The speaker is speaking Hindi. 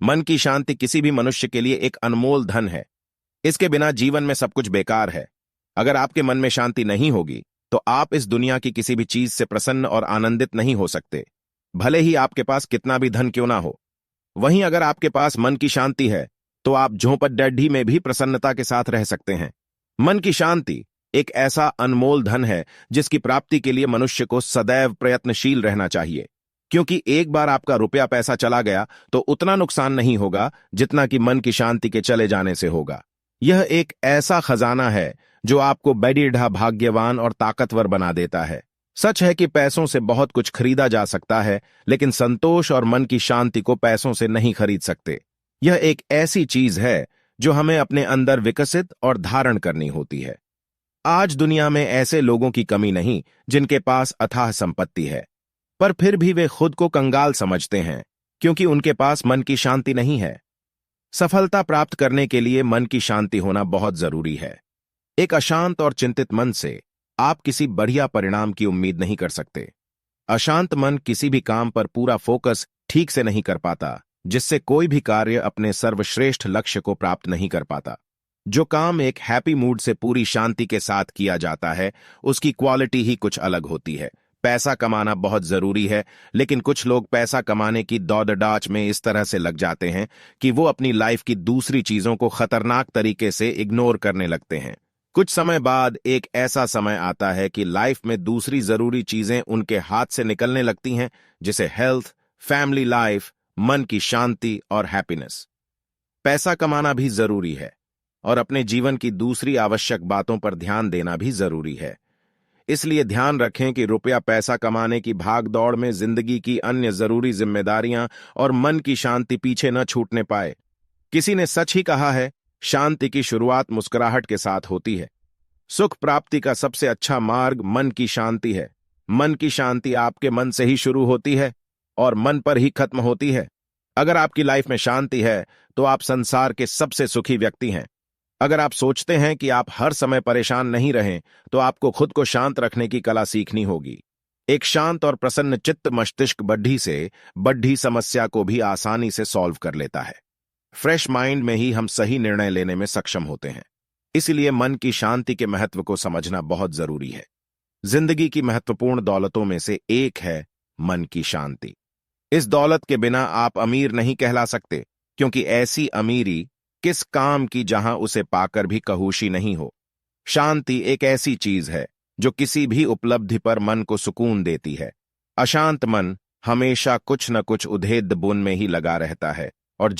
मन की शांति किसी भी मनुष्य के लिए एक अनमोल धन है। इसके बिना जीवन में सब कुछ बेकार है। अगर आपके मन में शांति नहीं होगी तो आप इस दुनिया की किसी भी चीज से प्रसन्न और आनंदित नहीं हो सकते, भले ही आपके पास कितना भी धन क्यों ना हो। वहीं अगर आपके पास मन की शांति है तो आप झोंपड़पट्टी में भी प्रसन्नता के साथ रह सकते हैं। मन की शांति एक ऐसा अनमोल धन है जिसकी प्राप्ति के लिए मनुष्य को सदैव प्रयत्नशील रहना चाहिए, क्योंकि एक बार आपका रुपया पैसा चला गया तो उतना नुकसान नहीं होगा जितना कि मन की शांति के चले जाने से होगा। यह एक ऐसा खजाना है जो आपको बेडीढ़ा भाग्यवान और ताकतवर बना देता है। सच है कि पैसों से बहुत कुछ खरीदा जा सकता है, लेकिन संतोष और मन की शांति को पैसों से नहीं खरीद सकते। यह एक ऐसी चीज है जो हमें अपने अंदर विकसित और धारण करनी होती है। आज दुनिया में ऐसे लोगों की कमी नहीं जिनके पास अथाह संपत्ति है, पर फिर भी वे खुद को कंगाल समझते हैं क्योंकि उनके पास मन की शांति नहीं है। सफलता प्राप्त करने के लिए मन की शांति होना बहुत जरूरी है। एक अशांत और चिंतित मन से आप किसी बढ़िया परिणाम की उम्मीद नहीं कर सकते। अशांत मन किसी भी काम पर पूरा फोकस ठीक से नहीं कर पाता, जिससे कोई भी कार्य अपने सर्वश्रेष्ठ लक्ष्य को प्राप्त नहीं कर पाता। जो काम एक हैप्पी मूड से पूरी शांति के साथ किया जाता है, उसकी क्वालिटी ही कुछ अलग होती है। पैसा कमाना बहुत जरूरी है, लेकिन कुछ लोग पैसा कमाने की दौड़-डाच में इस तरह से लग जाते हैं कि वो अपनी लाइफ की दूसरी चीजों को खतरनाक तरीके से इग्नोर करने लगते हैं। कुछ समय बाद एक ऐसा समय आता है कि लाइफ में दूसरी जरूरी चीजें उनके हाथ से निकलने लगती हैं, जिसे हेल्थ, फैमिली लाइफ, मन की शांति और हैप्पीनेस। पैसा कमाना भी जरूरी है और अपने जीवन की दूसरी आवश्यक बातों पर ध्यान देना भी जरूरी है। इसलिए ध्यान रखें कि रुपया पैसा कमाने की भाग दौड़ में जिंदगी की अन्य जरूरी जिम्मेदारियां और मन की शांति पीछे न छूटने पाए। किसी ने सच ही कहा है, शांति की शुरुआत मुस्कुराहट के साथ होती है। सुख प्राप्ति का सबसे अच्छा मार्ग मन की शांति है। मन की शांति आपके मन से ही शुरू होती है और मन पर ही खत्म होती है। अगर आपकी लाइफ में शांति है तो आप संसार के सबसे सुखी व्यक्ति हैं। अगर आप सोचते हैं कि आप हर समय परेशान नहीं रहें, तो आपको खुद को शांत रखने की कला सीखनी होगी। एक शांत और प्रसन्न चित्त मस्तिष्क बड्ढी समस्या को भी आसानी से सॉल्व कर लेता है। फ्रेश माइंड में ही हम सही निर्णय लेने में सक्षम होते हैं। इसलिए मन की शांति के महत्व को समझना बहुत जरूरी है। जिंदगी की महत्वपूर्ण दौलतों में से एक है मन की शांति। इस दौलत के बिना आप अमीर नहीं कहला सकते, क्योंकि ऐसी अमीरी किस काम की जहां उसे पाकर भी कहूशी नहीं हो। शांति एक ऐसी चीज है जो किसी भी उपलब्धि पर मन को सुकून देती है। अशांत मन हमेशा कुछ न कुछ उधेड़ बुन में ही लगा रहता है और